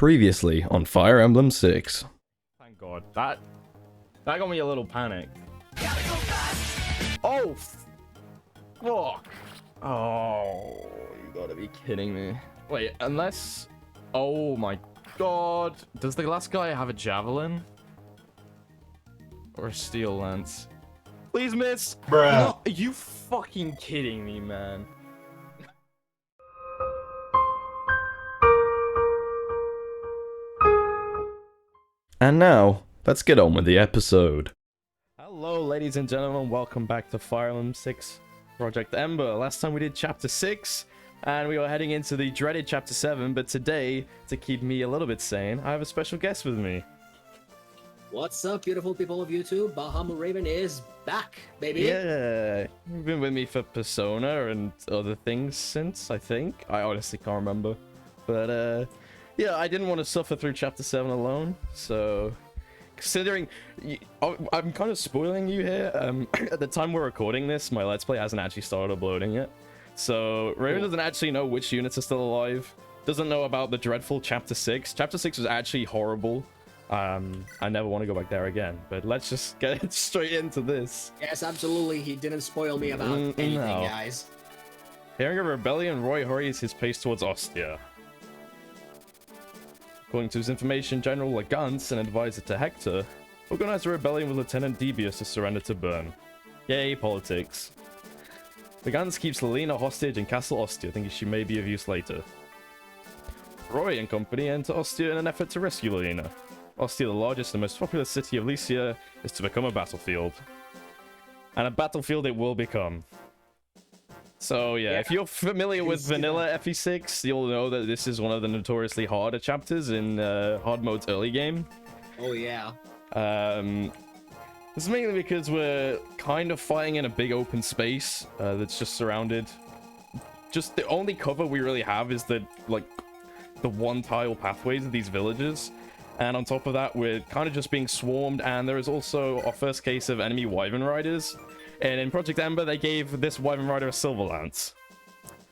Previously on Fire Emblem 6. Thank God. That got me a little panicked. Oh, fuck. Oh, you gotta be kidding me. Wait, unless... Oh my God. Does the last guy have a javelin? Or a steel lance? Please miss. Bruh. No, are you fucking kidding me, man? And now, let's get on with the episode. Hello, ladies and gentlemen. Welcome back to Fire Emblem 6 Project Ember. Last time we did Chapter 6, and we were heading into the dreaded Chapter 7, but today, to keep me a little bit sane, I have a special guest with me. What's up, beautiful people of YouTube? Bahamut Raven is back, baby. Yeah, you've been with me for Persona and other things since, I think. I honestly can't remember. But, yeah, I didn't want to suffer through Chapter 7 alone, so... Considering... I'm kind of spoiling you here. At the time we're recording this, my Let's Play hasn't actually started uploading yet. So, Raven doesn't actually know which units are still alive. Doesn't know about the dreadful Chapter 6. Chapter 6 was actually horrible. I never want to go back there again, but let's just get straight into this. Yes, absolutely. He didn't spoil me about anything, no. guys. Hearing of a rebellion, Roy hurries his pace towards Ostia. According to his information, General Lagance, an advisor to Hector, organized a rebellion with Lieutenant Debius to surrender to Bern. Yay, politics. Lagance keeps Lelina hostage in Castle Ostia, thinking she may be of use later. Roy and company enter Ostia in an effort to rescue Lelina. Ostia, the largest and most populous city of Lycia, is to become a battlefield. And a battlefield it will become. So yeah, if you're familiar with vanilla FE6, you'll know that this is one of the notoriously harder chapters in hard mode's early game. Oh, yeah. This is mainly because we're kind of fighting in a big open space that's just surrounded. Just the only cover we really have is the one tile pathways of these villages. And on top of that, we're kind of just being swarmed, and there is also our first case of enemy Wyvern Riders. And in Project Ember, they gave this Wyvern Rider a Silver Lance.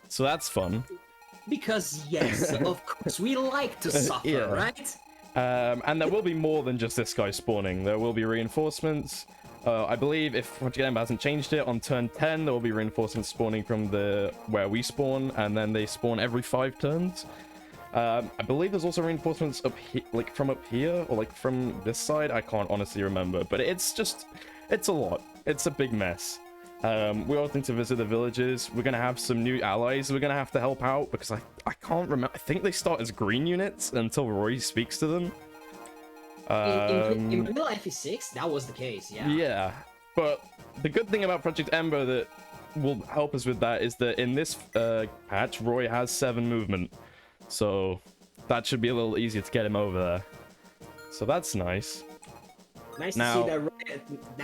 So that's fun. Because, yes, of course, we like to suffer, Yeah. right? And there will be more than just this guy spawning. There will be reinforcements. I believe if Project Ember hasn't changed it, on turn 10, there will be reinforcements spawning from where we spawn, and then they spawn every 5 turns. I believe there's also reinforcements up here, from up here, or from this side. I can't honestly remember, but it's a lot. It's a big mess. We're all going to visit the villages. We're going to have some new allies we're going to have to help out, because I can't remember. I think they start as green units until Roy speaks to them. In vanilla FE6, that was the case, yeah. Yeah, but the good thing about Project Ember that will help us with that is that in this patch, Roy has 7 movement. So that should be a little easier to get him over there. So that's nice. Nice Now- to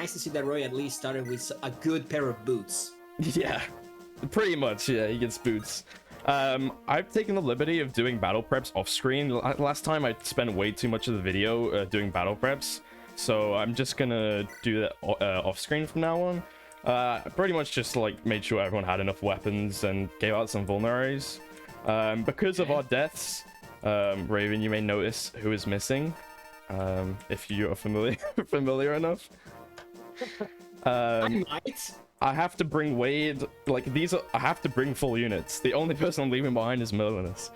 see that Roy at least started with a good pair of boots. Yeah, pretty much. Yeah, he gets boots. I've taken the liberty of doing battle preps off screen. Last time I spent way too much of the video doing battle preps. So I'm just gonna do that off screen from now on. Pretty much just made sure everyone had enough weapons and gave out some vulneraries. Because of our deaths, Raven, you may notice who is missing, if you are familiar enough. I might. I have to bring Wade, I have to bring full units. The only person I'm leaving behind is Merlinus.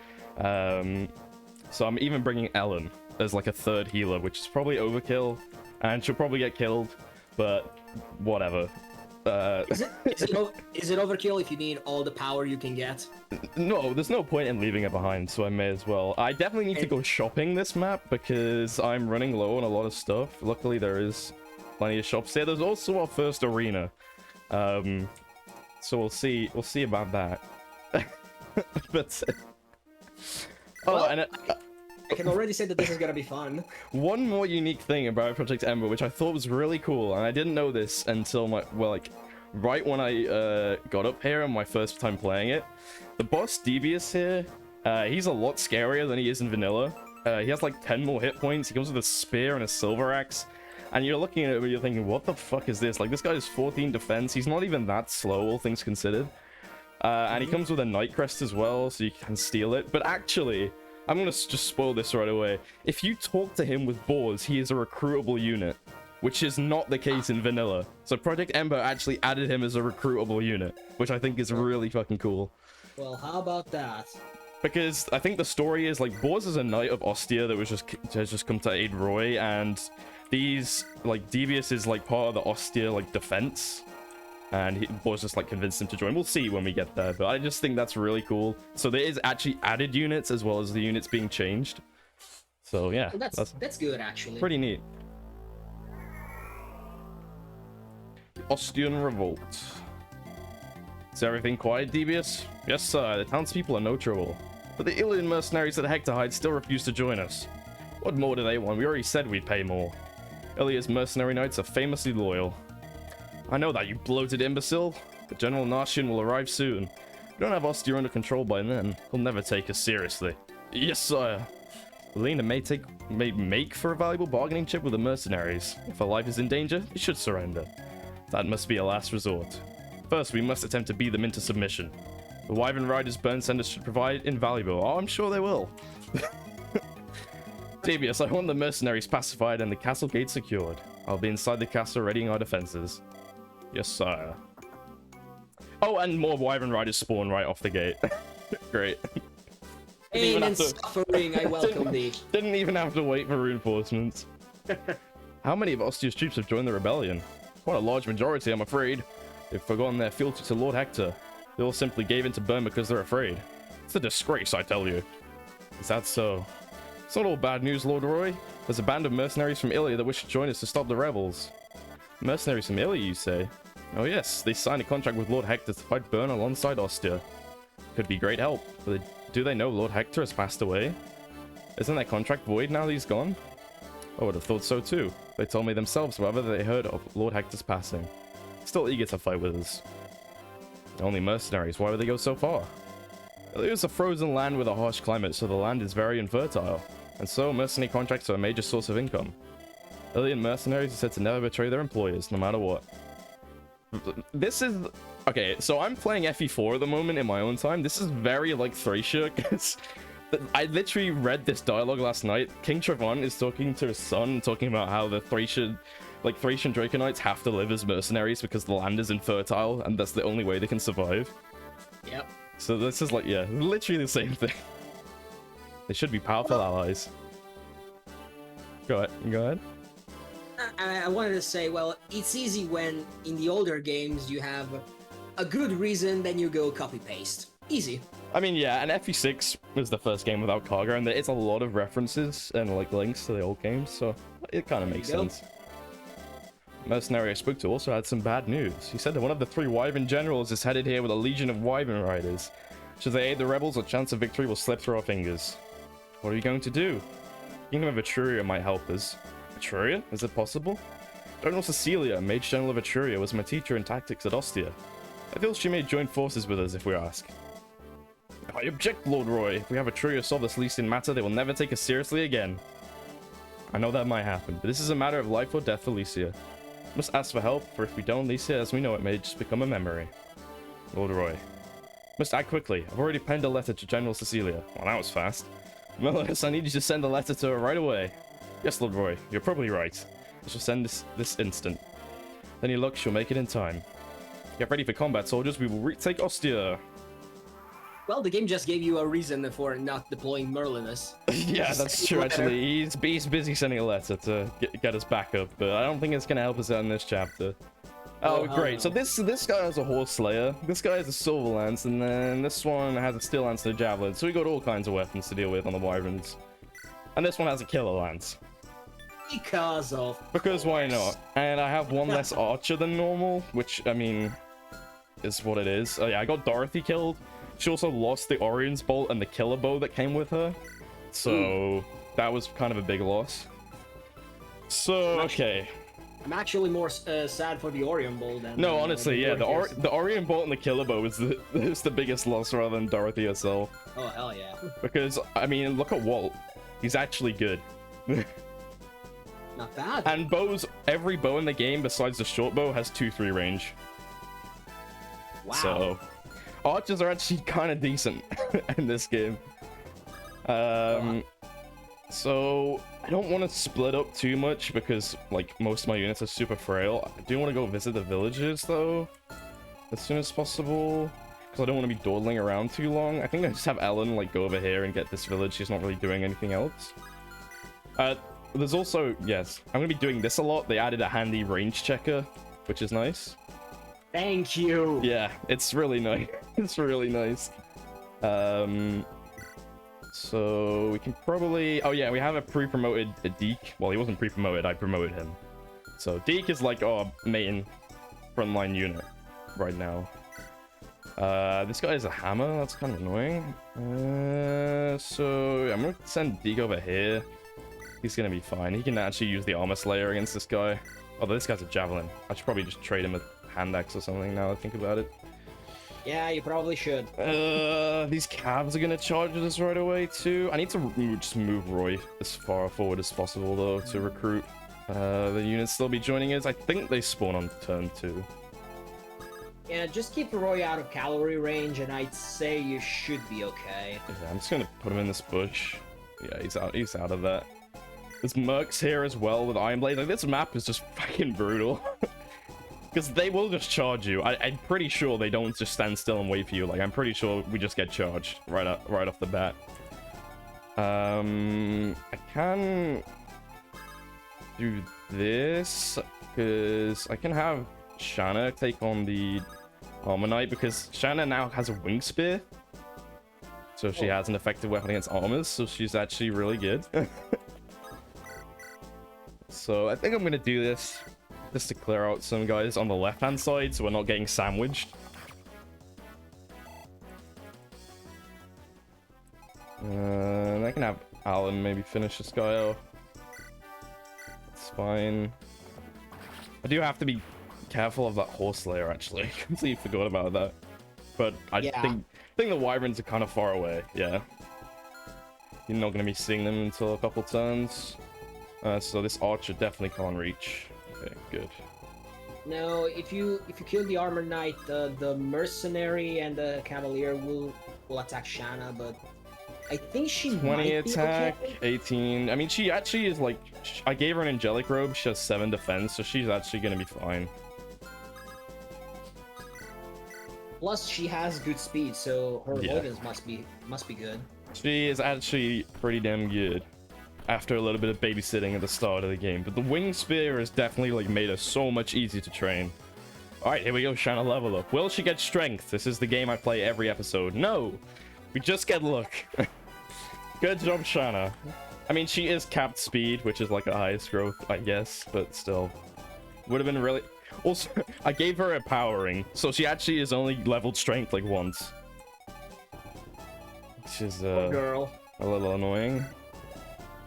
So I'm even bringing Ellen as a 3rd healer, which is probably overkill, and she'll probably get killed, but whatever. Is it overkill if you need all the power you can get? No, there's no point in leaving it behind, so I may as well. I definitely need to go shopping this map because I'm running low on a lot of stuff. Luckily, there is plenty of shops here. There's also our first arena. So we'll see about that. But I can already say that this is gonna be fun. one more unique thing about Project Ember, which I thought was really cool, and I didn't know this until right when I got up here and my first time playing it. The boss Debius here, he's a lot scarier than he is in vanilla. He has 10 more hit points. He comes with a spear and a silver axe, and you're looking at it and you're thinking, what the fuck is this? This guy has 14 defense. He's not even that slow, all things considered. And he comes with a night crest as well, so you can steal it. But actually, I'm gonna just spoil this right away. If you talk to him with boars, he is a recruitable unit, which is not the case in vanilla. So Project Ember actually added him as a recruitable unit, which I think is really fucking cool. Well, how about that? Because I think the story is like Bors is a knight of Ostia that has just come to aid Roy, and these like Devious is like part of the Ostia like defense, and Bors just like convinced him to join. We'll see when we get there, but I just think that's really cool. So there is actually added units as well as the units being changed. So yeah, well, that's good actually. Pretty neat. Ostian Revolt. Is everything quiet, Devious? Yes, sir. The townspeople are no trouble. But the Ilian mercenaries at Hectorhide still refuse to join us. What more do they want? We already said we'd pay more. Ilia's mercenary knights are famously loyal. I know that, you bloated imbecile. But General Narshian will arrive soon. We don't have Ostia under control by then. He'll never take us seriously. Yes, sire. Lena may make for a valuable bargaining chip with the mercenaries. If her life is in danger, we should surrender. That must be a last resort. First, we must attempt to beat them into submission. The Wyvern Riders burn senders should provide invaluable. Oh, I'm sure they will. Devious, I want the mercenaries pacified and the castle gate secured. I'll be inside the castle readying our defenses. Yes, sire. Oh, and more Wyvern Riders spawn right off the gate. Great. Pain and suffering, I welcome thee. Didn't even have to wait for reinforcements. How many of Ostia's troops have joined the rebellion? Quite a large majority, I'm afraid. They've forgotten their fealty to Lord Hector. They all simply gave in to burn because they're afraid. It's a disgrace, I tell you. Is that so? It's not all bad news, Lord Roy. There's a band of mercenaries from Ilia that wish to join us to stop the rebels. Mercenaries from Ilia, you say? Oh yes, they signed a contract with Lord Hector to fight Bern alongside Ostia. Could be great help, but do they know Lord Hector has passed away? Isn't that contract void now that he's gone? I would have thought so too. They told me themselves, however, that they heard of Lord Hector's passing. Still eager to fight with us. Only mercenaries, why would they go so far? It was a frozen land with a harsh climate, so the land is very infertile. And so, mercenary contracts are a major source of income. Ilian mercenaries are said to never betray their employers, no matter what. This is... Okay, so I'm playing FE4 at the moment in my own time. This is very like Thracia, because I literally read this dialogue last night. King Trevon is talking to his son, talking about how the Thracian Draconites have to live as mercenaries because the land is infertile, and that's the only way they can survive. Yep. So this is like, yeah, literally the same thing. They should be powerful allies. Go ahead. I wanted to say, well, it's easy when in the older games you have a good reason, then you go copy-paste. Easy. I mean, yeah, and FE6 was the first game without cargo, and there is a lot of references and like links to the old games, so it kind of makes sense. Mercenary I spoke to also had some bad news. He said that one of the 3 Wyvern generals is headed here with a legion of Wyvern riders. Should they aid the rebels, a chance of victory will slip through our fingers. What are we going to do? Kingdom of Etruria might help us. Etruria? Is it possible? General Cecilia, Mage General of Etruria, was my teacher in tactics at Ostia. I feel she may join forces with us if we ask. I object, Lord Roy. If we have Etruria solve this Lycian matter, they will never take us seriously again. I know that might happen, but this is a matter of life or death for Lycia. We must ask for help, for if we don't, Lycia as we know it may just become a memory. Lord Roy. Must act quickly. I've already penned a letter to General Cecilia. Well, that was fast. Melis, I need you to send a letter to her right away. Yes, Lord Roy, you're probably right. I shall send this instant. Any luck, she'll make it in time. Get ready for combat, soldiers. We will retake Ostia. Well, the game just gave you a reason for not deploying Merlinus. Yeah, that's true, actually. He's busy sending a letter to get us back up, but I don't think it's going to help us out in this chapter. Oh, great. So this guy has a Horse Slayer, this guy has a Silver Lance, and then this one has a Steel Lance and a Javelin. So we got all kinds of weapons to deal with on the Wyverns. And this one has a Killer Lance. Because why not? And I have one less Archer than normal, which, I mean, is what it is. Oh yeah, I got Dorothy killed. She also lost the Orion's Bolt and the Killer Bow that came with her. So that was kind of a big loss. So, okay. I'm actually more sad for the Orion Bolt than... No, honestly, yeah, the Orion Bolt and the Killer Bow is the biggest loss rather than Dorothy herself. Oh, hell yeah. Because, I mean, look at Walt. He's actually good. Not bad. And bows, every bow in the game besides the short bow has 2-3 range. Wow. So, archers are actually kind of decent in this game. So I don't want to split up too much because like most of my units are super frail. I do want to go visit the villages though as soon as possible because I don't want to be dawdling around too long. I think I just have Ellen like go over here and get this village. She's not really doing anything else. There's also, yes, I'm gonna be doing this a lot. They added a handy range checker, which is nice. Thank you. Yeah, it's really nice. It's really nice. So we can probably... Oh yeah, we have a pre-promoted Deke. Well, he wasn't pre-promoted, I promoted him. So Deke is like our main frontline unit right now. This guy is a hammer, that's kind of annoying. So I'm gonna send Deke over here. He's gonna be fine. He can actually use the armor slayer against this guy. Although this guy's a javelin. I should probably just trade him a hand axe or something now I think about it. Yeah, you probably should. These calves are gonna charge us right away too. I need to just move Roy as far forward as possible though to recruit the units they'll be joining us. I think they spawn on turn 2. Yeah, just keep Roy out of cavalry range, and I'd say you should be okay. Yeah, I'm just gonna put him in this bush. Yeah, he's out. He's out of that. There's mercs here as well with Iron Blade. Like this map is just fucking brutal. Because they will just charge you. I'm pretty sure they don't just stand still and wait for you. Like, I'm pretty sure we just get charged right off the bat. I can do this because I can have Shanna take on the Armor Knight because Shanna now has a wing spear. So she has an effective weapon against armors. So she's actually really good. So I think I'm going to do this just to clear out some guys on the left-hand side so we're not getting sandwiched. And I can have Alan maybe finish this guy off. That's fine. I do have to be careful of that horse layer actually. I completely forgot about that. But I think the wyverns are kind of far away, yeah. You're not going to be seeing them until a couple turns. So this archer definitely can't reach. Okay, good. No, if you kill the armor knight, the mercenary and the cavalier will attack Shanna, but I think she 20 might attack, be okay. 18. I mean, she actually is like, I gave her an angelic robe. She has 7 defense, so she's actually gonna be fine. Plus, she has good speed, so her avoidance must be good. She is actually pretty damn good. After a little bit of babysitting at the start of the game, but the wing spear has definitely like made her so much easier to train. All right, here we go. Shanna level up. Will she get strength? This is the game I play every episode. No, we just get luck. Good job, Shanna. I mean, she is capped speed, which is like a highest growth, I guess, but still would have been really. Also, I gave her a powering, so she actually is only leveled strength like once, which is girl. a little annoying.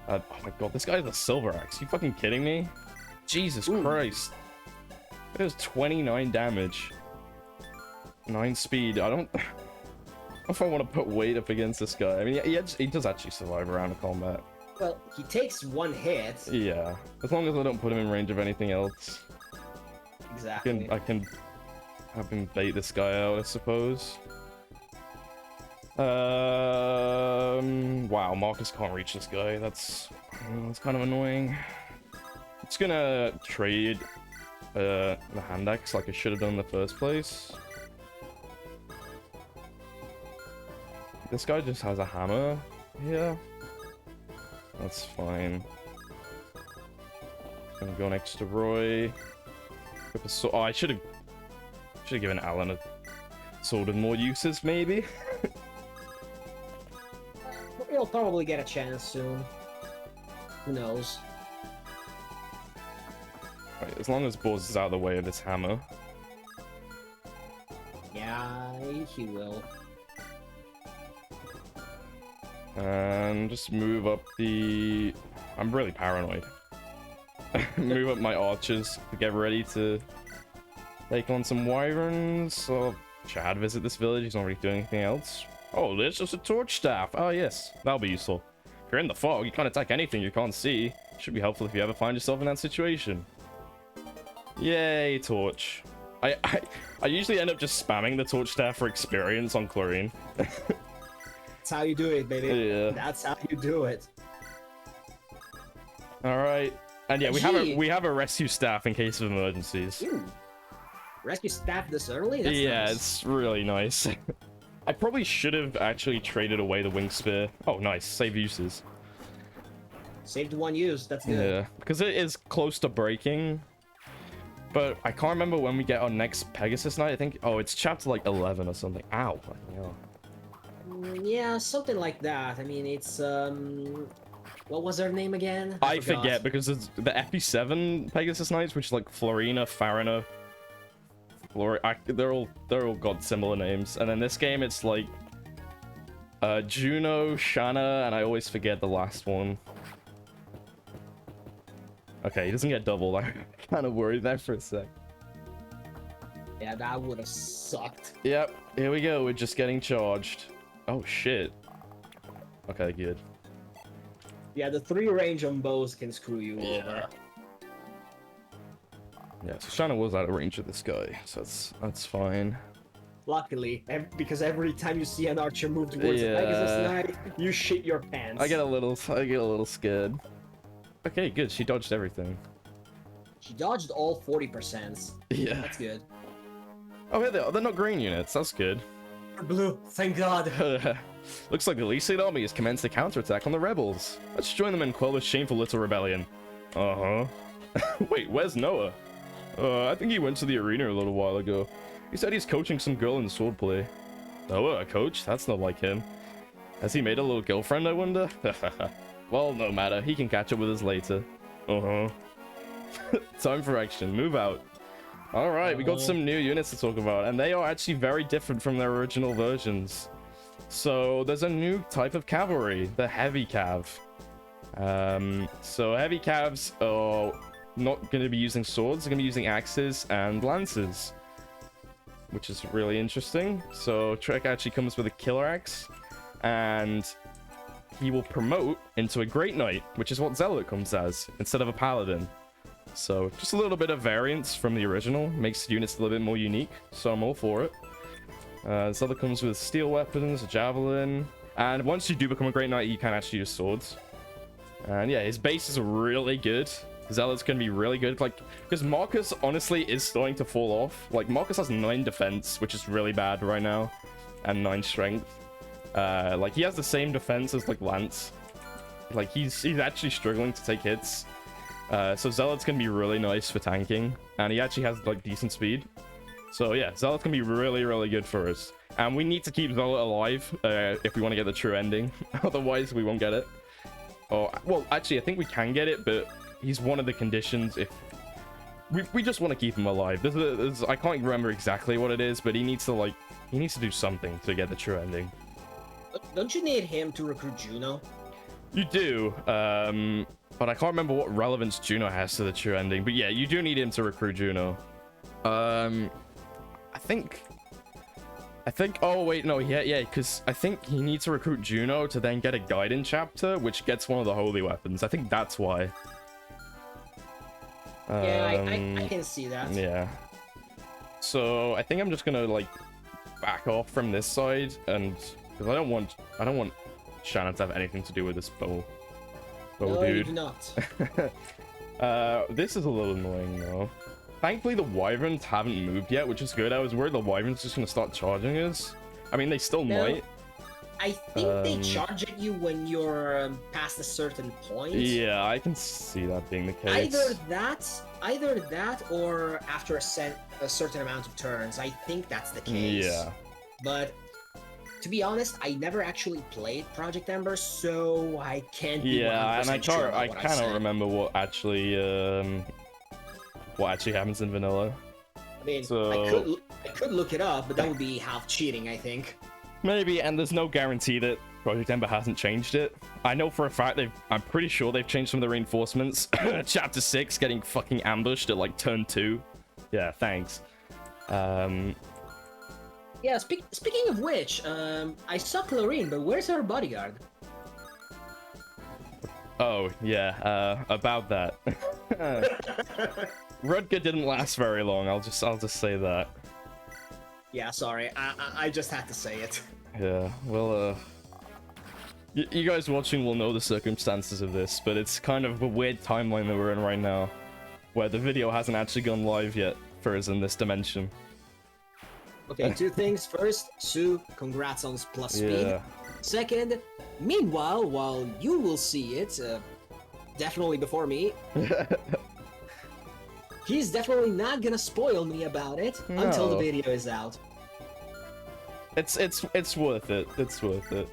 Oh my god, this guy has a silver axe. You fucking kidding me? Jesus Christ. It does 29 damage. 9 speed. I don't know if I want to put weight up against this guy. I mean, he does actually survive around a combat. Well, he takes 1 hit. Yeah. As long as I don't put him in range of anything else. Exactly. I can have him bait this guy out, I suppose. Wow, Marcus can't reach this guy. That's kind of annoying. I'm just gonna trade the hand axe like I should have done in the first place. This guy just has a hammer here. That's fine. Gonna go next to Roy. Oh, I should have given Alan a sword with more uses, maybe. He'll probably get a chance soon. Who knows? Right, as long as Boz is out of the way of this hammer. Yeah, he will. And just move up the... I'm really paranoid. Move up my archers to get ready to take on some wyverns. So Chad visit this village. He's not really doing anything else. Oh, there's just a torch staff. Oh, yes. That'll be useful. If you're in the fog, you can't attack anything you can't see. Should be helpful if you ever find yourself in that situation. Yay, torch. I usually end up just spamming the torch staff for experience on Chlorine. That's how you do it, baby. Yeah. That's how you do it. All right. And yeah, Gee. we have a rescue staff in case of emergencies. Ooh. Rescue staff this early? That's Yeah, nice. it's really nice. I probably should have actually traded away the wing spear. Oh, nice. Save uses. Saved one use. That's good. Yeah, because it is close to breaking. But I can't remember when we get our next Pegasus night. I think, oh, it's chapter like 11 or something. Ow. Yeah, something like that. I mean, it's what was her name again? I forgot. forget because it's the FP7 Pegasus Knights, which is like Florina, Farina, they're all got similar names. And then this game, it's like Juno, Shanna, and I always forget the last one. Okay, he doesn't get doubled. I'm kind of worried there for a sec. Yeah, that would have sucked. Yep, here we go. We're just getting charged. Oh shit. Okay, good. Yeah, the 3 range on bows can screw you over. Yeah, so Shanna was out of range of this guy, so that's fine. Luckily, because every time you see an archer move towards the Pegasus Knight, you shit your pants. I get a little scared. Okay, good. She dodged everything. She dodged all 40%. Yeah. That's good. Oh, here they are. They're not green units. That's good. Blue, thank God. Looks like the Lycian army has commenced a counterattack on the rebels. Let's join them and quell this shameful little rebellion. Uh-huh. Wait, where's Noah? I think he went to the arena a little while ago. He said he's coaching some girl in swordplay. Noah, a coach? That's not like him. Has he made a little girlfriend, I wonder? Well, no matter. He can catch up with us later. Uh-huh. Time for action. Move out. Alright, we got some new units to talk about, and they are actually very different from their original versions. So, there's a new type of cavalry, the heavy cav. So heavy cavs are not going to be using swords, they're going to be using axes and lances, which is really interesting. So Trek actually comes with a killer axe, and he will promote into a Great Knight, which is what Zealot comes as, instead of a Paladin. So just a little bit of variance from the original, makes the units a little bit more unique, so I'm all for it. Zealot comes with steel weapons, a javelin, and once you do become a Great Knight, you can actually use swords. And yeah, his base is really good. Zealot's gonna be really good, like, because Marcus honestly is starting to fall off. Like, Marcus has 9 defense, which is really bad right now, and 9 strength. Like, he has the same defense as, like, Lance. Like, he's actually struggling to take hits. So Zealot's gonna be really nice for tanking, and he actually has, like, decent speed. So yeah, Zealot's gonna be really, really good for us. And we need to keep Zealot alive if we want to get the true ending. Otherwise, we won't get it. Oh, well, actually, I think we can get it, but he's one of the conditions if... We just want to keep him alive. I can't remember exactly what it is, but he needs to do something to get the true ending. Don't you need him to recruit Juno? You do, but I can't remember what relevance Juno has to the true ending. But yeah, you do need him to recruit Juno. I think, oh wait, no, yeah, because I think he needs to recruit Juno to then get a Gaiden chapter, which gets one of the holy weapons. I think that's why. Yeah, I can see that. Yeah. So I think I'm just gonna like back off from this side, and because I don't want Shannon to have anything to do with this bow No, dude. you do not. This is a little annoying though. Thankfully, the wyverns haven't moved yet, which is good. I was worried the wyverns just gonna start charging us. I mean, they still might. I think they charge at you when you're past a certain point. Yeah, I can see that being the case. Either that, or after a certain amount of turns. I think that's the case. Yeah. But to be honest, I never actually played Project Ember, so I can't. Be yeah, and I sure kind of remember what actually happens in vanilla. I mean, So... I could look it up, but that would be half cheating, I think. Maybe, and there's no guarantee that Project Ember hasn't changed it. I know for a fact I'm pretty sure they've changed some of the reinforcements. Chapter 6 getting fucking ambushed at like turn 2. Yeah, thanks. Yeah, speaking of which, I saw Chlorine, but where's her bodyguard? Oh, yeah, about that. Rudger didn't last very long, I'll just say that. Yeah, sorry, I just had to say it. Yeah, well, You guys watching will know the circumstances of this, but it's kind of a weird timeline that we're in right now, where the video hasn't actually gone live yet for us in this dimension. Okay, two things. First, Sue, congrats on plus speed. Yeah. Second, meanwhile, while you will see it, definitely before me, he's definitely not gonna spoil me about it until the video is out. It's worth it. It's worth it.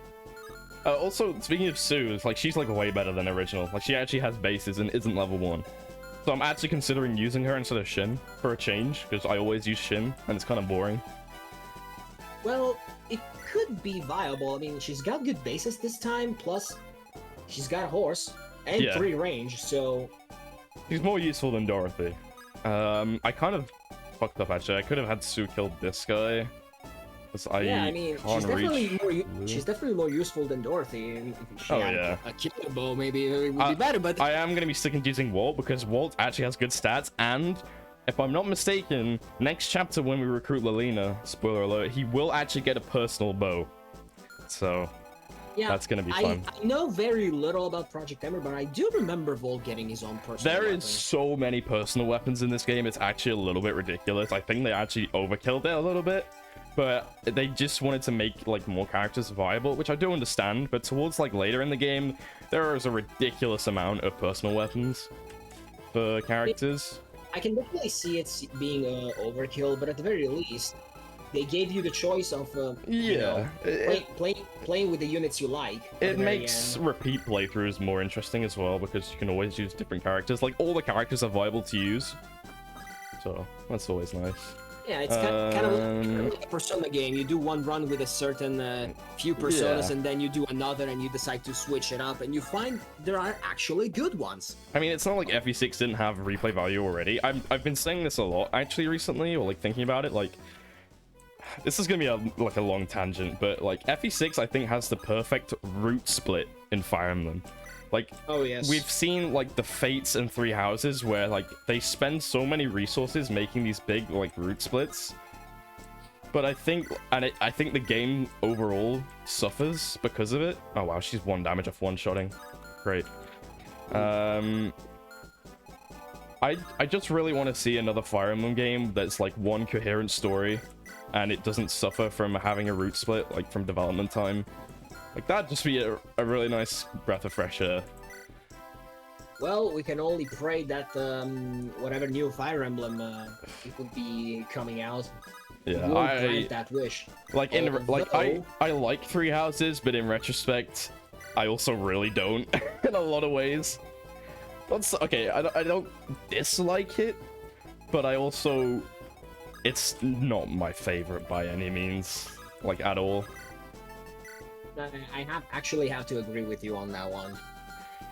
Also, speaking of Sue, it's like she's like way better than original. Like she actually has bases and isn't level 1. So I'm actually considering using her instead of Shin for a change, because I always use Shin and it's kind of boring. Well, it could be viable. I mean, she's got good bases this time, plus she's got a horse and 3 range, so... She's more useful than Dorothy. I kind of fucked up actually. I could have had Sue kill this guy. Yeah, I mean, she's definitely more useful than Dorothy. I mean, if she had a killer bow, maybe it would be better, but... I am going to be sticking to using Walt, because Walt actually has good stats, and if I'm not mistaken, next chapter when we recruit Lelina, spoiler alert, he will actually get a personal bow. So, yeah, that's going to be fun. I know very little about Project Ember, but I do remember Volt getting his own personal weapon. There is so many personal weapons in this game, it's actually a little bit ridiculous. I think they actually overkilled it a little bit. But they just wanted to make like more characters viable, which I do understand. But towards like later in the game, there is a ridiculous amount of personal weapons for characters. I can definitely see it being overkill, but at the very least, they gave you the choice of playing with the units you like. It makes repeat playthroughs more interesting as well, because you can always use different characters. Like all the characters are viable to use, so that's always nice. Yeah, it's kind of like a Persona game. You do one run with a certain few personas, and then you do another, and you decide to switch it up, and you find there are actually good ones. I mean, it's not like FE6 didn't have replay value already. I've been saying this a lot actually recently, or like thinking about it. Like, this is gonna be a long tangent, but like FE6 I think has the perfect route split in Fire Emblem. Like, oh yes, we've seen like the Fates and Three Houses where like they spend so many resources making these big like route splits, but I think the game overall suffers because of it. Oh wow, she's 1 damage off one-shotting. Great. I just really want to see another Fire Emblem game that's like one coherent story, and it doesn't suffer from having a route split like from development time. Like, that'd just be a really nice breath of fresh air. Well, we can only pray that whatever new Fire Emblem it would be coming out. Yeah, I grant that wish. Like I like Three Houses, but in retrospect, I also really don't in a lot of ways. Okay, I don't dislike it, but I also, it's not my favorite by any means, like at all. I actually have to agree with you on that one.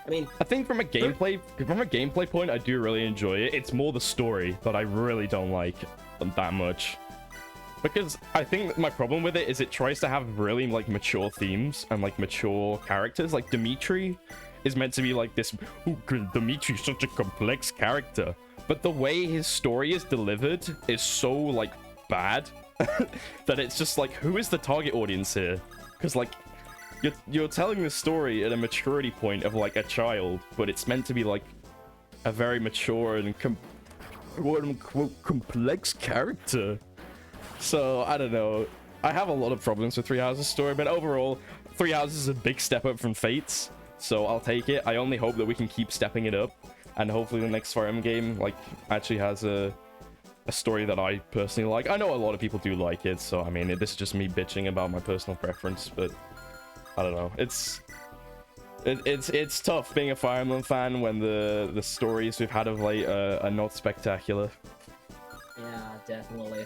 I mean, I think from a gameplay point, I do really enjoy it. It's more the story that I really don't like that much. Because I think my problem with it is it tries to have really like mature themes and like mature characters. Like Dimitri is meant to be like this, Dimitri's such a complex character. But the way his story is delivered is so like bad that it's just like, who is the target audience here? Because like, you're telling the story at a maturity point of like a child, but it's meant to be like a very mature and quote-unquote complex character. So I don't know. I have a lot of problems with Three Houses story, but overall, Three Houses is a big step up from Fates, so I'll take it. I only hope that we can keep stepping it up, and hopefully the next Fire Emblem game like actually has a story that I personally like. I know a lot of people do like it, so I mean, this is just me bitching about my personal preference, but I don't know. It's tough being a Fire Emblem fan when the stories we've had of late are not spectacular. Yeah, definitely.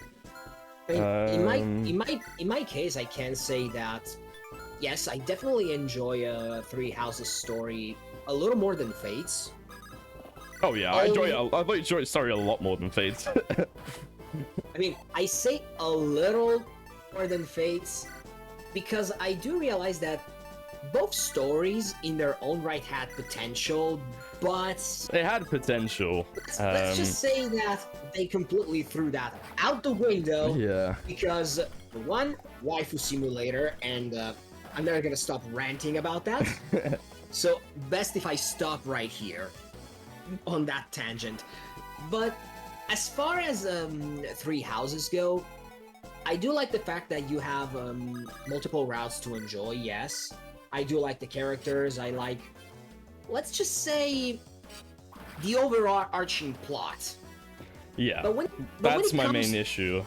I mean, in my case, I can say that yes, I definitely enjoy Three Houses story a little more than Fates. Oh yeah, I enjoy story a lot more than Fates. I mean, I say a little more than Fates because I do realize that both stories in their own right had potential, but they had potential. Let's just say that they completely threw that out the window. Yeah. Because one, waifu simulator, and I'm never gonna stop ranting about that. So best if I stop right here on that tangent. But as far as three houses go, I do like the fact that you have multiple routes to enjoy. Yes, I do like the characters. I like, let's just say, the overarching plot. Yeah, but that's my main issue.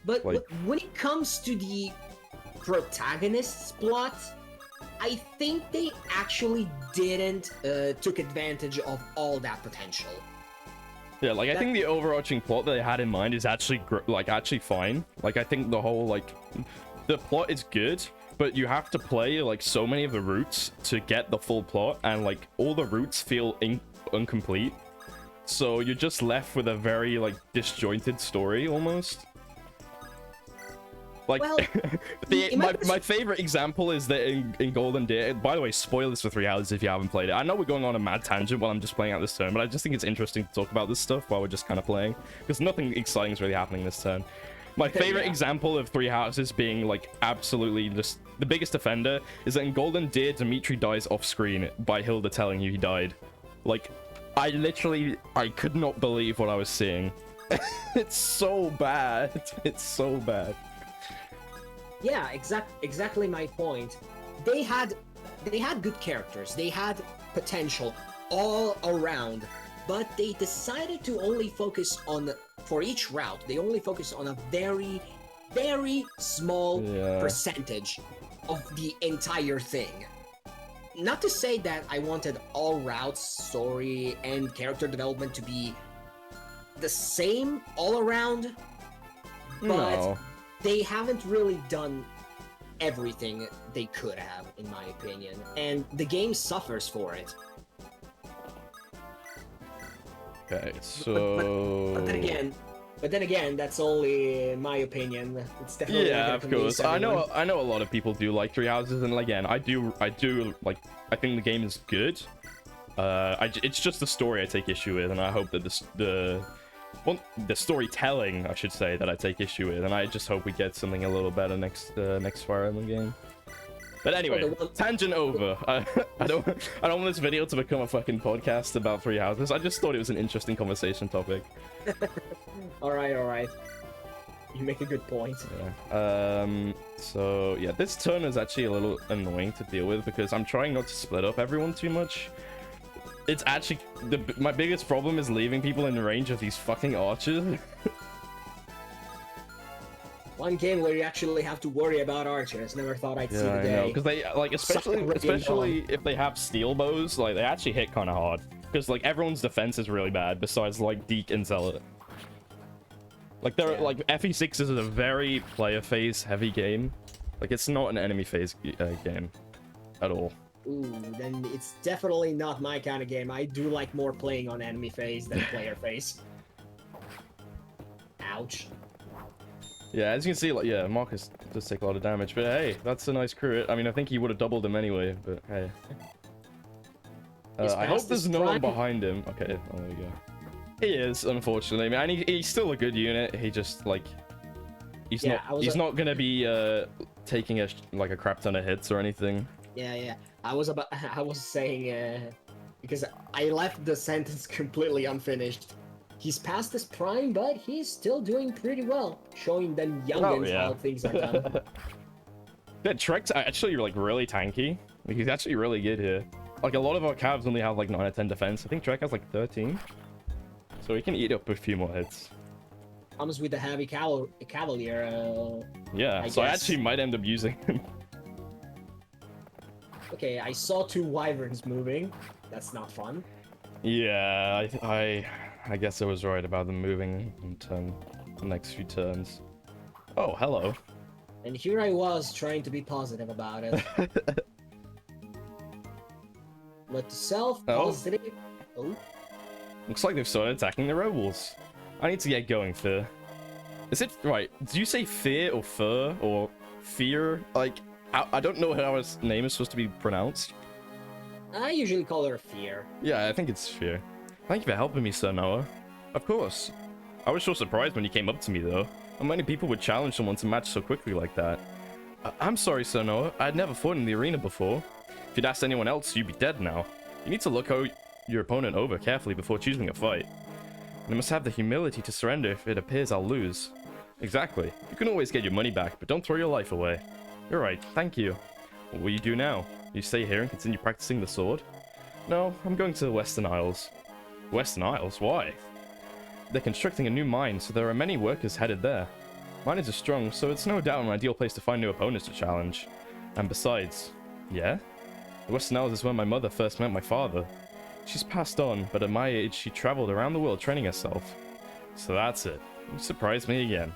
But when it comes to the protagonist's plot, I think they actually didn't took advantage of all that potential. Yeah, like I think the overarching plot that they had in mind is actually actually fine. Like I think the whole the plot is good, but you have to play like so many of the routes to get the full plot, and like all the routes feel incomplete. So you're just left with a very like disjointed story almost. Like, well, my favorite example is that in Golden Deer, by the way, spoilers for Three Houses if you haven't played it. I know we're going on a mad tangent while I'm just playing out this turn, but I just think it's interesting to talk about this stuff while we're just kind of playing, because nothing exciting is really happening this turn. My favorite example of Three Houses being like absolutely just the biggest offender is that in Golden Deer, Dimitri dies off screen by Hilda telling you he died. Like, I could not believe what I was seeing. It's so bad. It's so bad. Yeah, exactly my point. They had good characters. They had potential all around, but they decided to only focus on, for each route, they only focus on a very, very small percentage of the entire thing. Not to say that I wanted all routes, story, and character development to be the same all around, but they haven't really done everything they could have, in my opinion, and the game suffers for it. Okay, so... But then again, that's only my opinion. It's definitely not of course. everyone. I know a lot of people do like Three Houses, and again, I do like. I think the game is good. It's just the story I take issue with, and I hope that the storytelling, I should say, that I take issue with, and I just hope we get something a little better next Fire Emblem game. But anyway, tangent over. I don't want this video to become a fucking podcast about Three Houses. I just thought it was an interesting conversation topic. All right. You make a good point. Yeah. So yeah, this turn is actually a little annoying to deal with because I'm trying not to split up everyone too much. It's actually my biggest problem is leaving people in range of these fucking archers. One game where you actually have to worry about archers. Never thought I'd see the day. Because they like, especially if they have steel bows, like they actually hit kind of hard. Because like everyone's defense is really bad, besides like Deke and Zealot. Like they're like FE6 is a very player phase heavy game. Like it's not an enemy phase game at all. Ooh, then it's definitely not my kind of game. I do like more playing on enemy phase than player phase. Ouch. Yeah, as you can see, like, yeah, Marcus does take a lot of damage, but hey, that's a nice crit. I mean, I think he would have doubled him anyway, but hey. I hope there's no one behind him. Okay, oh, there we go. He is, unfortunately. I mean, he's still a good unit. He just, like, he's not gonna be taking a crap ton of hits or anything. Yeah. I was saying, because I left the sentence completely unfinished. He's past his prime, but he's still doing pretty well, showing them youngins how things are done. That Trek's actually like really tanky. Like, he's actually really good here. Like a lot of our cabs only have like 9 or 10 defense. I think Trek has like 13, so he can eat up a few more hits. Comes with the heavy cavalier. Yeah, so I actually might end up using him. Okay, I saw 2 wyverns moving. That's not fun. Yeah, I guess I was right about them moving in the next few turns. Oh, hello. And here I was trying to be positive about it. But self-positive... Oh. Looks like they've started attacking the rebels. I need to get going, Fear. Is it... Right, do you say Fear or Fur or Fear? Like, I don't know how his name is supposed to be pronounced. I usually call her Fear. Yeah, I think it's Fear. Thank you for helping me, Sir Noah. Of course. I was so surprised when you came up to me, though. How many people would challenge someone to match so quickly like that? I'm sorry, Sir Noah. I'd never fought in the arena before. If you'd asked anyone else, you'd be dead now. You need to look your opponent over carefully before choosing a fight. And I must have the humility to surrender if it appears I'll lose. Exactly. You can always get your money back, but don't throw your life away. You're right. Thank you. What will you do now? You stay here and continue practicing the sword? No, I'm going to the Western Isles. Western Isles? Why? They're constructing a new mine, so there are many workers headed there. Miners are strong, so it's no doubt an ideal place to find new opponents to challenge. And besides... Yeah? The Western Isles is where my mother first met my father. She's passed on, but at my age, she traveled around the world training herself. So that's it. You surprised me again.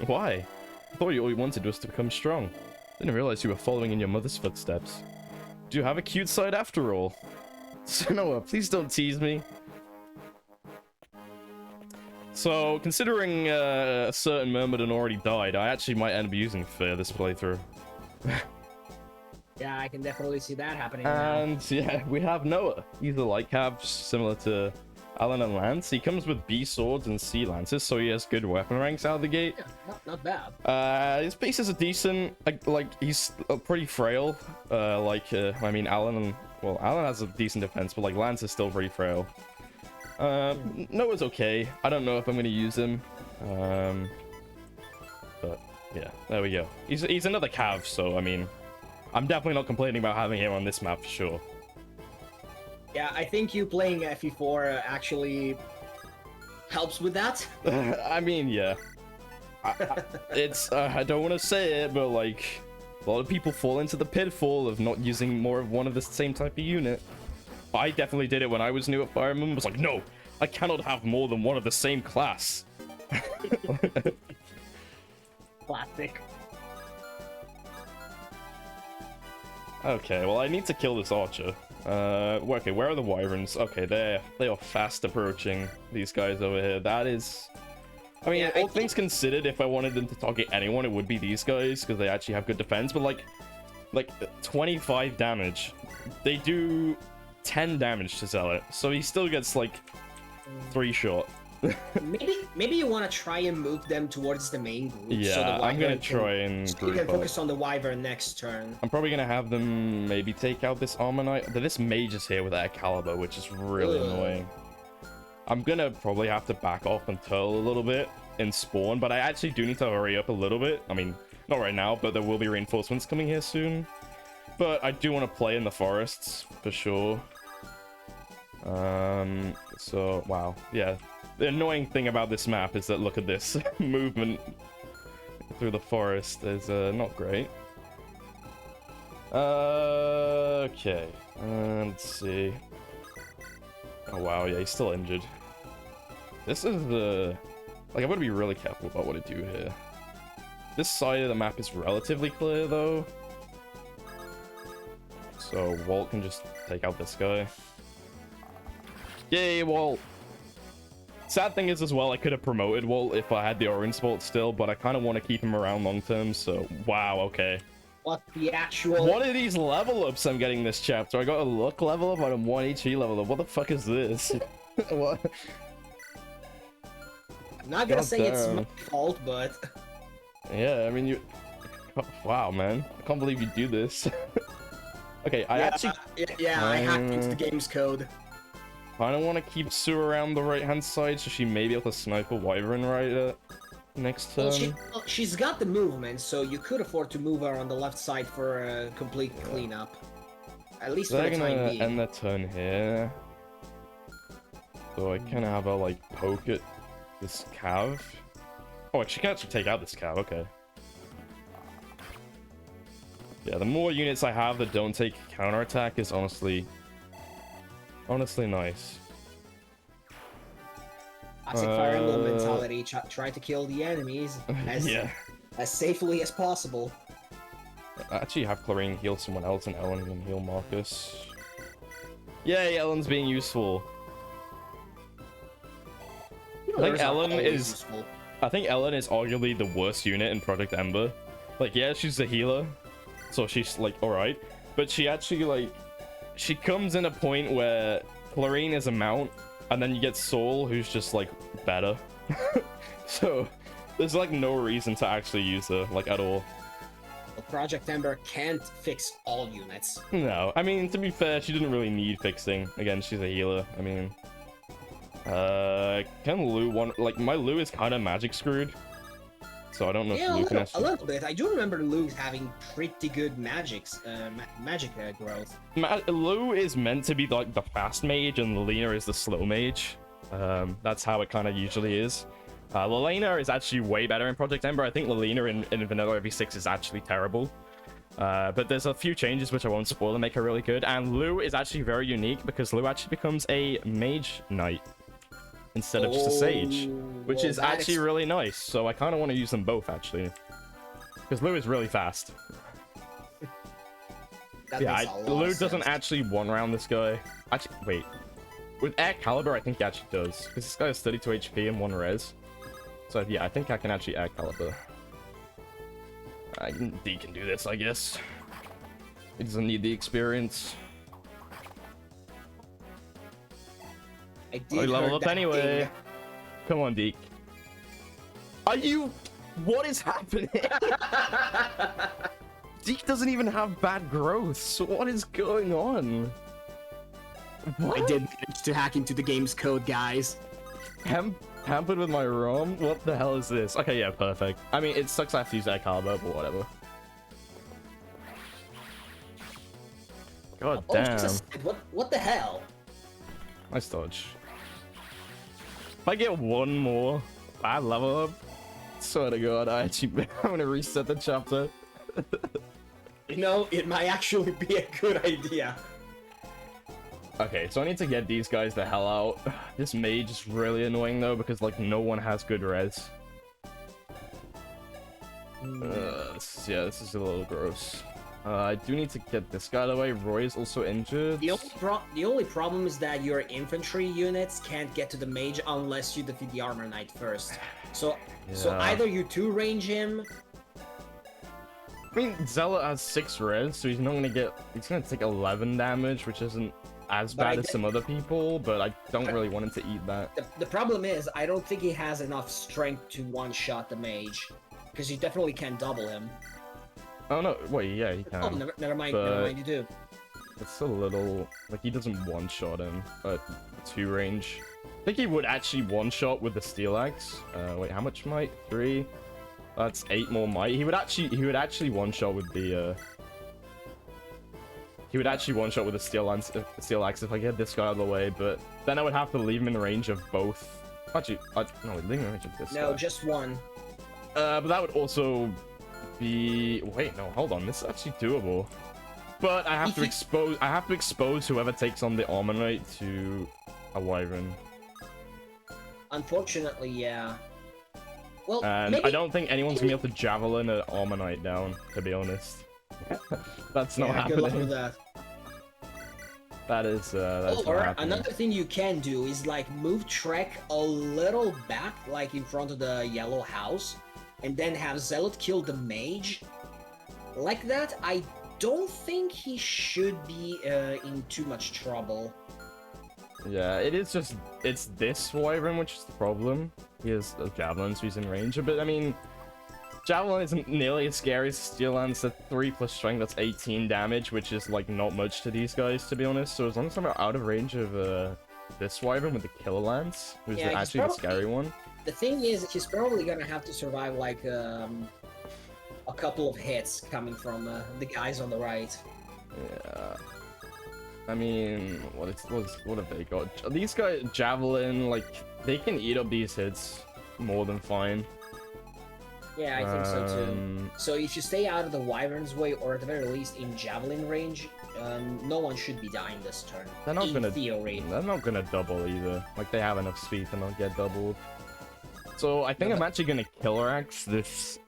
Why? I thought all you wanted was to become strong. Didn't realize you were following in your mother's footsteps. Do you have a cute side after all? So Noah, please don't tease me. So, considering a certain Myrmidon already died, I actually might end up using Fear this playthrough. Yeah, I can definitely see that happening And now. yeah, we have Noah. He's a light cav, similar to Alan and Lance. He comes with B swords and C lances, so he has good weapon ranks out of the gate. Yeah, not bad. His bases are decent. Like he's pretty frail. I mean, Alan has a decent defense, but like Lance is still pretty frail. Noah's okay. I don't know if I'm gonna use him. But yeah, there we go. He's another cav, so I mean, I'm definitely not complaining about having him on this map for sure. Yeah, I think you playing FE4 actually helps with that. I mean, yeah. I don't want to say it, but like, a lot of people fall into the pitfall of not using more of one of the same type of unit. I definitely did it when I was new at Fire Emblem. I was like, no, I cannot have more than one of the same class. Classic. Okay, well, I need to kill this archer. Okay, where are the wyverns? Okay, they are fast approaching these guys over here. That is... I mean, all things considered, if I wanted them to target anyone, it would be these guys, because they actually have good defense, but like 25 damage. They do 10 damage to Zealot, so he still gets like 3 shot. maybe you want to try and move them towards the main group. Yeah, so the I'm gonna Wyvern try and you can group focus up. on the Wyvern next turn. I'm probably gonna have them maybe take out this Armor Knight. This mage is here with that caliber, which is really annoying. I'm gonna probably have to back off and turtle a little bit in spawn, but I actually do need to hurry up a little bit. I mean, not right now, but there will be reinforcements coming here soon. But I do want to play in the forests for sure. So wow, yeah. The annoying thing about this map is that look at this movement through the forest is not great. Okay, let's see. Oh wow, yeah, he's still injured. This is the... Like, I'm gonna be really careful about what I do here. This side of the map is relatively clear, though. So Walt can just take out this guy. Yay, Walt! Sad thing is as well, I could have promoted Walt if I had the orange spot still, but I kind of want to keep him around long term, so wow, okay. What the actual... What are these level ups I'm getting this chapter? I got a luck level up and a 1 HP level up. What the fuck is this? What? I'm not gonna God say it's damn. my fault, but... Yeah, I mean, you... Oh, wow, man. I can't believe you do this. Okay, I actually... I hacked into the game's code. I don't want to keep Sue around the right-hand side, so she may be able to snipe a wyvern right next turn. Well, she's got the movement, so you could afford to move her on the left side for a complete cleanup. At least They're for the time gonna being. end their turn here. So I kind of have a, like, poke at this cav. Oh, she can actually take out this cav, okay. Yeah, the more units I have that don't take counterattack is honestly nice. Classic Fire Emblem mentality. Try to kill the enemies as safely as possible. I actually have Clarine heal someone else and Ellen can heal Marcus. Yay, Ellen's being useful. I think Ellen is arguably the worst unit in Project Ember. Like, yeah, she's a healer, so she's like alright, but she actually like she comes in a point where Clarine is a mount, and then you get Soul, who's just like better. So there's like no reason to actually use her like at all. Project Ember can't fix all units. No, I mean, to be fair, she didn't really need fixing. Again, she's a healer. I mean, can Lou like my Lou is kind of magic screwed, so I don't know Yeah, if Lou can actually... a little bit. I do remember Lou having pretty good magic growth. Lou is meant to be like the fast mage, and Lena is the slow mage. That's how it kind of usually is. Lelena is actually way better in Project Ember. I think Lelena in Vanilla V6 is actually terrible. But there's a few changes which I won't spoil to make her really good. And Lou is actually very unique because Lou actually becomes a mage knight instead of just a sage, which is actually really nice. So I kind of want to use them both actually, because Lou is really fast. Yeah, Lou doesn't actually one-round this guy. Actually, wait. With Air Caliber, I think he actually does, because this guy has 32 HP and 1 res. So yeah, I think I can actually Air Caliber. D can do this, I guess. He doesn't need the experience. I level up anyway. Thing. Come on, Deke. Are you... What is happening? Deke doesn't even have bad growth, so what is going on? What? I did manage to hack into the game's code, guys. Hampered with my ROM? What the hell is this? Okay, yeah, perfect. I mean, it sucks I have to use Air Caliber, but whatever. God damn. What the hell? Nice dodge. If I get one more bad level up, swear to God, I'm gonna reset the chapter. You know, it might actually be a good idea. Okay, so I need to get these guys the hell out. This mage is really annoying though, because like no one has good res. Yeah, this is a little gross. I do need to get this guy away. Roy is also injured. The only problem is that your infantry units can't get to the mage unless you defeat the armor knight first. So either you 2-range him. I mean, Zealot has 6 res, so he's not gonna get. He's gonna take 11 damage, which isn't as bad as some other people, but I don't really want him to eat that. The problem is, I don't think he has enough strength to one-shot the mage, because you definitely can't double him. Oh no, wait, yeah, he can. Oh, never mind, you do. It's a little... Like, he doesn't one-shot him, but 2-range. I think he would actually one-shot with the Steel Axe. Wait, how much might? 3? That's 8 more might. He would actually one-shot with the... He would actually one-shot with a Steel Axe if I get this guy out of the way, but then I would have to leave him in range of both. Actually, no, leave him in range of this guy. No, just one. But that would also be... Wait, no, hold on. This is actually doable. But I have to expose whoever takes on the Armor Knight to a Wyvern. Unfortunately, yeah. Well, and maybe... I don't think anyone's gonna be able to Javelin an Armor Knight down, to be honest. That's not happening. Good luck with that. That is, that's not happening. Another thing you can do is, like, move Trek a little back, like in front of the yellow house, and then have Zealot kill the mage. Like that, I don't think he should be in too much trouble. Yeah, it is just, it's this Wyvern which is the problem. He has a Javelin, so he's in range, but I mean, Javelin isn't nearly as scary as Steel Lance. At 3 plus strength, that's 18 damage, which is like not much to these guys, to be honest. So as long as I'm out of range of this Wyvern with the Killer Lance, who's actually the scary one. The thing is, he's probably gonna have to survive like a couple of hits coming from the guys on the right. Yeah. I mean, what have they got? These guys, Javelin, like, they can eat up these hits more than fine. Yeah, I think so too. So if you stay out of the Wyvern's way, or at the very least in Javelin range, no one should be dying this turn. They're not gonna theory. They're not gonna double either. Like, they have enough speed to not get doubled. So I think I'm actually gonna Killer Axe this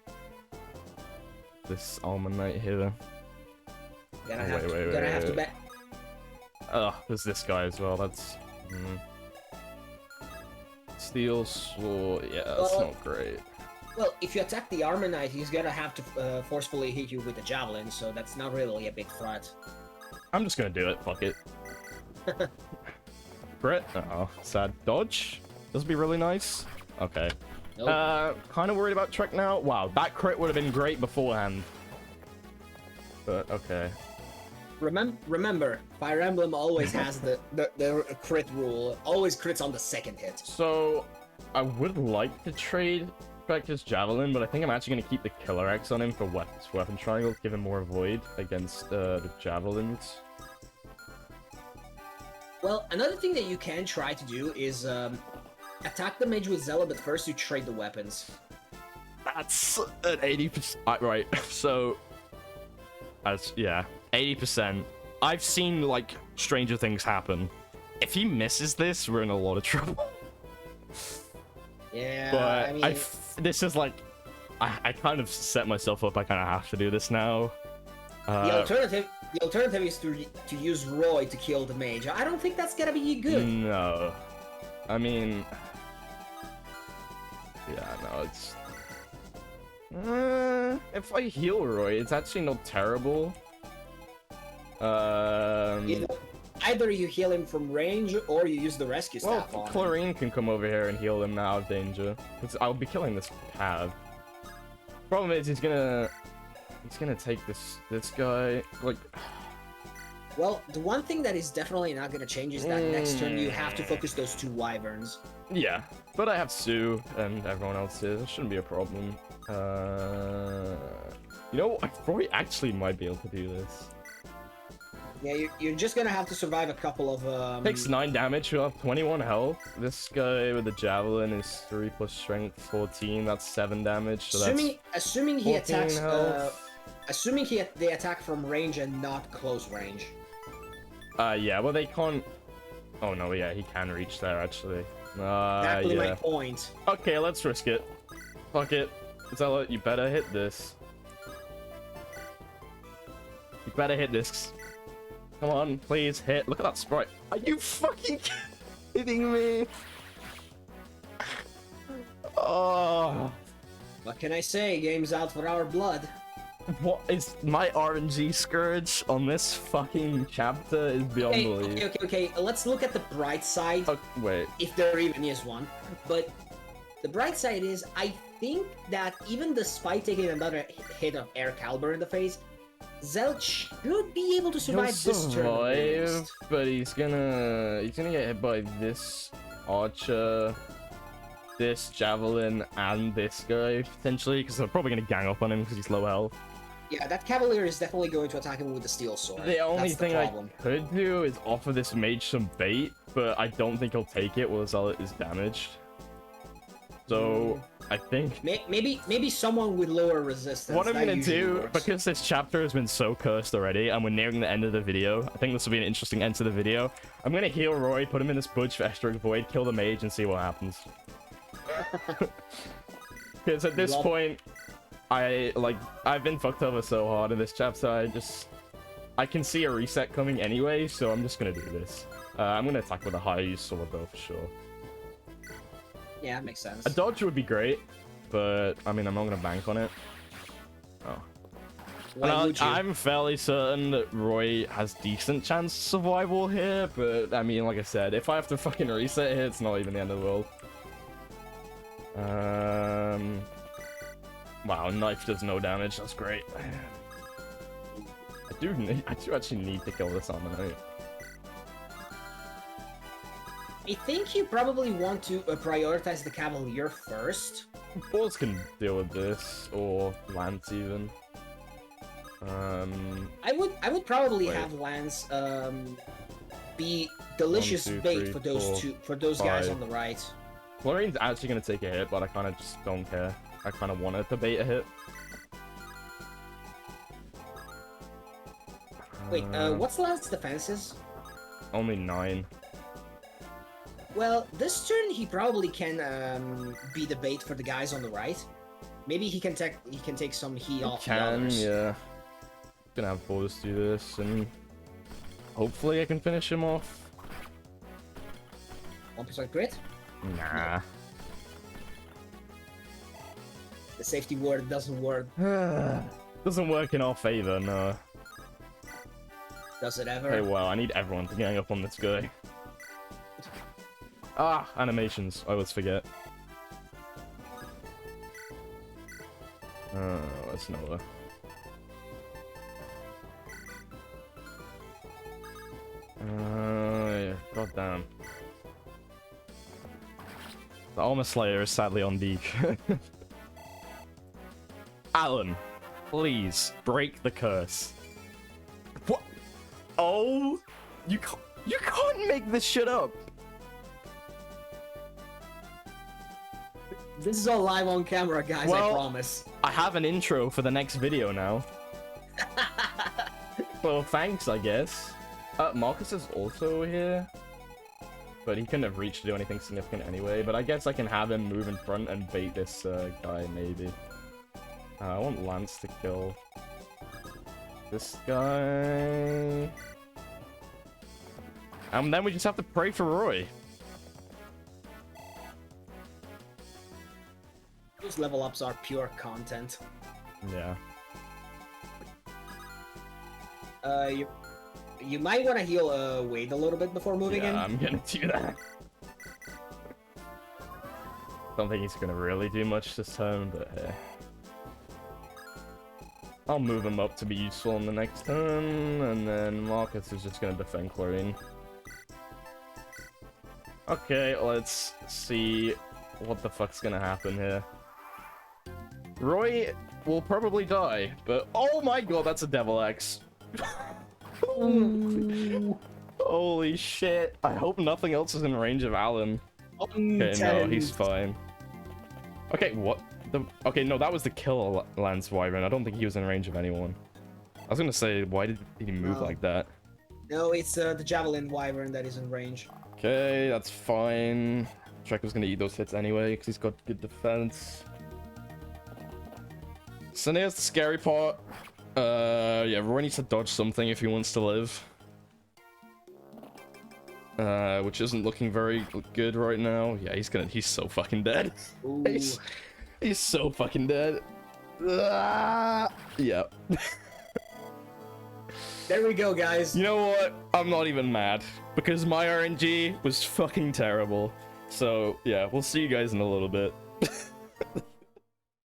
Armor Knight here. Gonna have to bet. Oh, there's this guy as well. That's Steel Sword. Yeah, that's not great. Well, if you attack the Armor Knight, he's gonna have to forcefully hit you with the Javelin, so that's not really a big threat. I'm just gonna do it. Fuck it. Crit. Oh, sad. Dodge. This would be really nice. Okay. Nope. Kind of worried about Trek now. Wow, that crit would have been great beforehand. but okay. Remember, Fire Emblem always has the crit rule. Always crits on the second hit. So, I would like to trade back his Javelin, but I think I'm actually going to keep the Killer X on him for weapon triangle, give him more Void against the Javelins. Well, another thing that you can try to do is attack the mage with Zella, but first you trade the weapons. That's an 80%. Right, so... yeah, 80%. I've seen, like, stranger things happen. If he misses this, we're in a lot of trouble. Yeah, but I mean... this is like... I kind of set myself up, I kind of have to do this now. The alternative is to use Roy to kill the mage. I don't think that's gonna be good. No. I mean... Yeah, no, it's... if I heal Roy, it's actually not terrible. Either you heal him from range, or you use the rescue staff on him. Chlorine can come over here and heal him out of danger. Because I'll be killing this Pav. Problem is, he's gonna take this guy, like... Well, the one thing that is definitely not gonna change is that next turn you have to focus those 2 wyverns. Yeah, but I have Sue and everyone else here. It shouldn't be a problem. You know, I probably actually might be able to do this. Yeah, you're just gonna have to survive a couple of, Takes 9 damage, he'll have 21 health. This guy with the Javelin is 3 plus strength, 14, that's 7 damage, so assuming he attacks, health. assuming they attack from range and not close range. Yeah, well they can't... Oh no, yeah, he can reach there, actually. Exactly yeah. my point. Okay, let's risk it. Fuck it. Zella, you better hit this. You better hit this. Come on, please hit. Look at that sprite. Are you fucking kidding me? Oh. What can I say? Game's out for our blood. What is my RNG scourge on this fucking chapter is beyond belief. Okay. Let's look at the bright side. Oh, wait. If there even is one. But the bright side is, I think that even despite taking another hit of Air Caliber in the face, Zelt should be able to survive this turn. But he's gonna get hit by this archer, this javelin, and this guy potentially, because they're probably gonna gang up on him because he's low health. Yeah, that cavalier is definitely going to attack him with the steel sword. The only thing I could do is offer this mage some bait, but I don't think he'll take it while Zealot is damaged. So I think maybe someone with lower resistance. What I'm gonna do, because this chapter has been so cursed already, and we're nearing the end of the video, I think this will be an interesting end to the video. I'm gonna heal Roy, put him in this budge for extra void, kill the mage, and see what happens. Because at this point, I've been fucked over so hard in this chapter. I can see a reset coming anyway, so I'm just gonna do this. I'm gonna attack with a higher use sword though for sure. Yeah, that makes sense. A dodge would be great, but I mean, I'm not gonna bank on it. Oh. I'm fairly certain that Roy has decent chance of survival here, but I mean, like I said, if I have to fucking reset here, it's not even the end of the world. Wow, knife does no damage. That's great. I do actually need to kill this armor knight. I think you probably want to prioritize the Cavalier first. Balls can deal with this, or Lance even. I would probably have Lance be delicious 1, 2, bait 3, for those 5. guys on the right. Chlorine's actually gonna take a hit, but I kind of just don't care. I kind of wanted to bait a hit. Wait, what's Lance's defenses? Only 9. Well, this turn he probably can be the bait for the guys on the right. Maybe he can take some heat off the others. Yeah. Gonna have Borders do this, and hopefully I can finish him off. 1% crit? Nah. The safety word doesn't work. Doesn't work in our favor, no. Does it ever? Hey, well, I need everyone to gang up on this guy. Ah, animations. I always forget. That's Noah. The Armor Slayer is sadly on deek. Alan, please break the curse. What? Oh, you can't make this shit up. This is all live on camera, guys. Well, I promise. I have an intro for the next video now. Well, thanks, I guess. Marcus is also here. But he couldn't have reached to do anything significant anyway. But I guess I can have him move in front and bait this guy, maybe. I want Lance to kill this guy. And then we just have to pray for Roy. Those level ups are pure content. Yeah. You might want to heal Wade a little bit before moving in. Yeah, I'm gonna do that. Don't think he's gonna really do much this time, but hey. I'll move him up to be useful in the next turn, and then Marcus is just gonna defend Chlorine. Okay, let's see what the fuck's gonna happen here. Roy will probably die, but oh my god, that's a Devil X. Holy shit. I hope nothing else is in range of Alan. Okay, no, he's fine. Okay, what? Okay, no, that was the kill Lance Wyvern. I don't think he was in range of anyone. I was gonna say, why did he move like that? No, it's the Javelin Wyvern that is in range. Okay, that's fine. Shrek was gonna eat those hits anyway, because he's got good defense. So here's the scary part. Yeah, Roy needs to dodge something if he wants to live. Which isn't looking very good right now. Yeah, he's so fucking dead. He's so fucking dead. Yeah. There we go, guys. You know what? I'm not even mad, because my RNG was fucking terrible. So, yeah, we'll see you guys in a little bit.